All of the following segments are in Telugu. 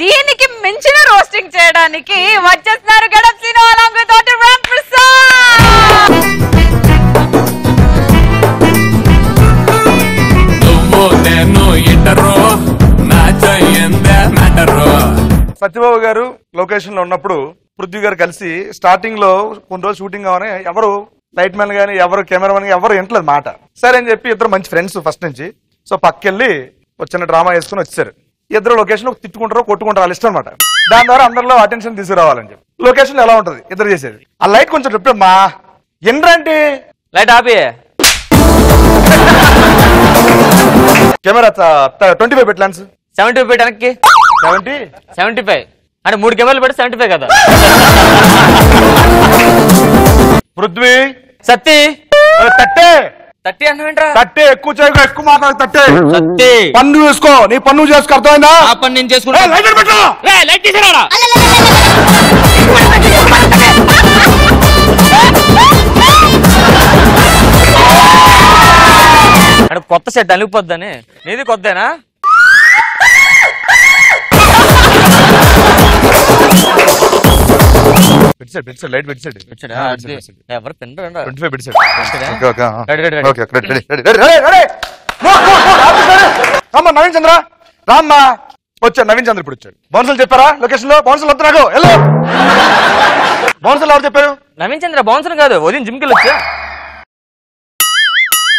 దీనికి మించిన రోస్టింగ్ చేయడానికి వచ్చేస్తున్నారు గడప Srinu along with Dr. Ram Prasad. Satyababu గారు లొకేషన్ లో ఉన్నప్పుడు పృథ్వీ గారు కలిసి స్టార్టింగ్ లో కొన్ని రోజులు షూటింగ్ కావని ఎవరు లైట్ మ్యాన్ గానీ ఎవరు కెమెరామెన్ ఎవరు వింటలేదు మాట. సరే అని చెప్పి ఇద్దరు మంచి ఫ్రెండ్స్ ఫస్ట్ నుంచి. సో పక్కెళ్ళి చిన్న డ్రామా వేసుకుని వచ్చారు. ఇద్దరు లొకేషన్ తిట్టుకుంటారో కొట్టుకుంటారో వాళ్ళ ఇష్టం అనమాట. దాని ద్వారా అందరిలో అటెన్షన్ తీసుకురావాలని చెప్పి లొకేషన్ ఎలా ఉంటది ఇద్దరు చేసేది. ఆ లైట్ కొంచెం చెప్పే మా ఏంటంటే లైట్ ఆపి కెమెరా 25 పెట్టాను 75 పెట్టడానికి 75 అంటే 3 కెమెరాలు పెట్టి 75 కదా. పృథ్వీ సత్తి తట్టే 30 అన్నవేంట్రా? తట్టే ఎక్కువ చేయకు, ఎక్కువ మాట్లాడు. తట్టే సత్తి పన్ను వేసుకో, నీ పన్ను చేసుకో, అర్థమైందా? ఆ పని నేను చేసుకుంటా. లైట్ తీసేరాడా అంటే కొత్త సెట్ అలిగిపోద్దని. నీది కొత్తేనా? లైట్ పెట్టాడు ఎవరు తింటారా? 25 పెట్టాడు. నవీన్ చంద్ర రామ్మా వచ్చాడు. నవీన్ చంద్ర ఇప్పుడు వచ్చాడు. బౌన్సర్లు చెప్పారా లొకేషన్ లో? బౌన్సర్లు వద్దు నాకు. వెళ్ళు. బౌన్సర్లు ఎవరు చెప్పారు? నవీన్ చంద్ర బౌన్సర్ కాదు, ఉదయం జిమ్ కి వచ్చా.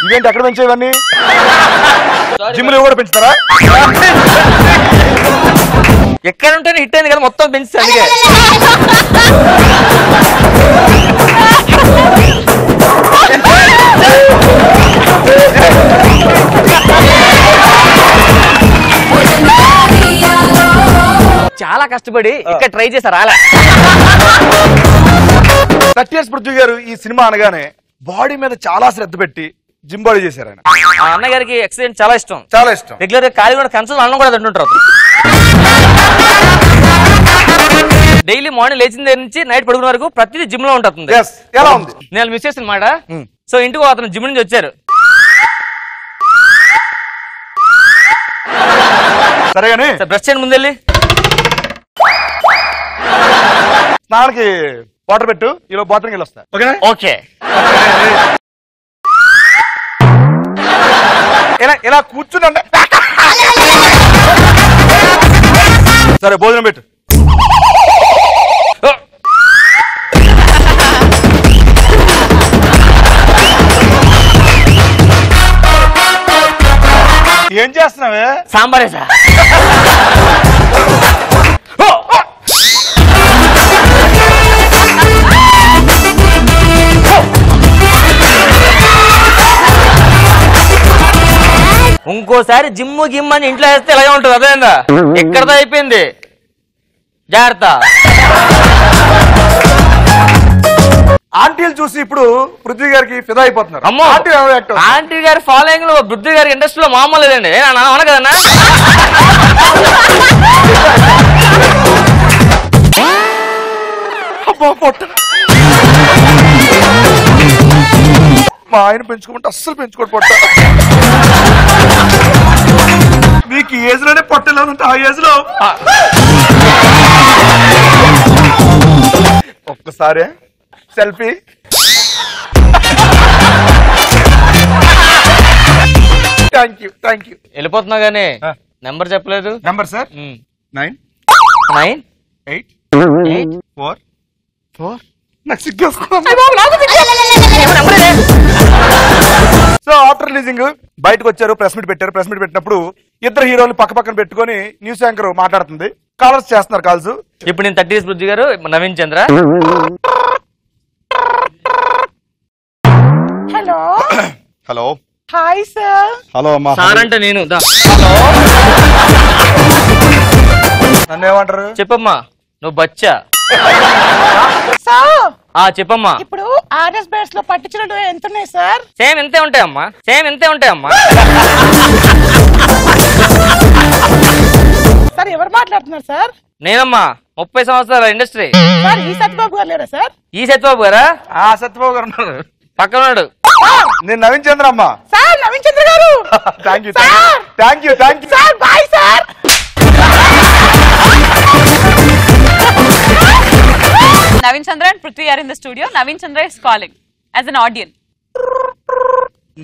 ఇవేంటి ఎక్కడ పెంచేవన్నీ? జిమ్ లో కూడా పెంచుతారా? ఎక్కడ ఉంటేనే హిట్ అయింది కదా, మొత్తం పెంచుతా. అందుకే చాలా కష్టపడి ఇక్కడ ట్రై చేశారు. అలా 30 years పృథ్వీ గారు ఈ సినిమా అనగానే బాడీ మీద చాలా శ్రద్ధ పెట్టి జిమ్ బాడీ చేశారు ఆయన. ఆ అన్నగారికి ఎక్సర్సైజ్ చాలా ఇష్టం. చాలా ఇష్టం. రెగ్యులర్ గా ఖాళీ కూడా కన్సల్ అన్నం కూడా తింటుంటారు. డైలీ మార్నింగ్ లేచిన దగ్గర నుంచి నైట్ పడుకున్న వరకు ప్రతిదీ జిమ్ లో ఉంటుంది. ఎలా ఉంది? నేను మిస్ చేసిన మాట. సో ఇంటికి అతను జిమ్ నుంచి వచ్చారు. సరేగాని బ్రష్ చేయండి ముందెళ్ళి. స్నానానికి వాటర్ పెట్టు, ఈలో బాత్రూమ్కి వెళ్ళి వస్తా. ఓకేనా? ఓకే. ఇలా కూర్చుండ. సరే భోజనం పెట్టు. ఏం చేస్తున్నావే? సాంబారే సార్. ఇంకోసారి జిమ్ము గిమ్ అని ఇంట్లో వేస్తే ఇలాగే ఉంటుంది. అదేందా ఎక్కడతో అయిపోయింది. జాగ్రత్త. ఆంటీలు చూసి ఇప్పుడు పృథ్వీ గారికి ఫిదా అయిపోతున్నారు. అమ్మో, ఆంటీ గారి ఫాలోయింగ్ లో పృథ్వీ గారి ఇండస్ట్రీలో మామూలు లేదండి. అవును కదన్నా? మా ఆయన పెంచుకోమంటే అస్సలు పెంచుకోడు పొట్ట. నీకు ఈ ఏజ్ లోనే పొట్టలో ఉంటే ఆ ఏజ్ లో ఒక్కసారి సెల్ఫీ. Thank you. వెళ్ళిపోతున్నా గానీ నెంబర్ చెప్పలేదు. Number sir 9 9 8 4 4. So after releasing బయటకు వచ్చారు, ప్రెస్ మీట్ పెట్టారు. ప్రెస్ మీట్ పెట్టినప్పుడు ఇద్దరు హీరోలు పక్క పక్కన పెట్టుకుని న్యూస్ యాంకర్ మాట్లాడుతుంది. కాలర్స్ చేస్తున్నారు కాల్స్. ఇప్పుడు నేను 30 years పృథ్వీ గారు, Naveen Chandra. Hello hello hi sir. Hello అమ్మా. సార్ అంటే నేను. నన్ను ఏమంటారు? చెప్పమ్మా. నువ్వు బచ్చా. చెప్పమ్మా. ఇప్పుడు ఆర్ఎస్ బేస్ లో పట్టించడం ఎంత ఉన్నాయి సార్? సేమ్ ఎంతే ఉంటాయమ్మా. సార్ ఎవరు మాట్లాడుతున్నారు సార్? నేనమ్మా. 30 సంవత్సరాల ఇండస్ట్రీ. సార్ ఈ సత్యబాబు గారు లేరా సార్? ఈ సత్యబాబు గారా? ఆ సత్యబాబు గారు ఉన్నారు పక్కనాడు. నేను నవీన్ చంద్ర అమ్మా. సార్ నవీన్ చంద్ర గారు. Thank you sir. Bye sir. Naveen Chandra and Prithvi are in the studio. Naveen Chandra is calling as an audience.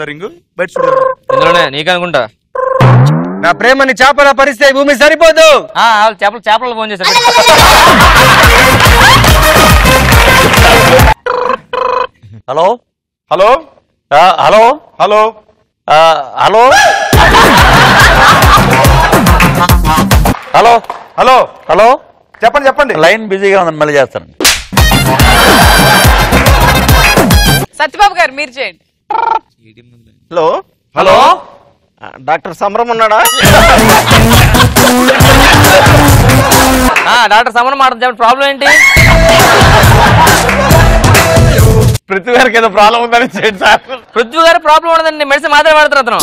Ring బయట చూడు. ఇందులోనే నీకనుకుంటా. నా ప్రేమని చేపల పరిస్థితి భూమి సరిపోదు. చేపలు ఫోన్ చేశారు. Hello hello hello hello hello hello hello hello చెప్పండి చెప్పండి. లైన్ బిజీగా ఉందని మళ్ళీ చేస్తాను. సత్యబాబు గారు మీరు చేయండి. హలో హలో డాక్టర్ సమరం ఉన్నాడా? డాక్టర్ సమరం మాట చెప్పండి, ప్రాబ్లం ఏంటి? పృథ్వీ గారికి ఏదో ప్రాబ్లం ఉందని సార్. పృథ్వీ గారు ప్రాబ్లం ఉండదండి, మెడిసిన్ మాత్రమే వాడుతున్నారు అతను.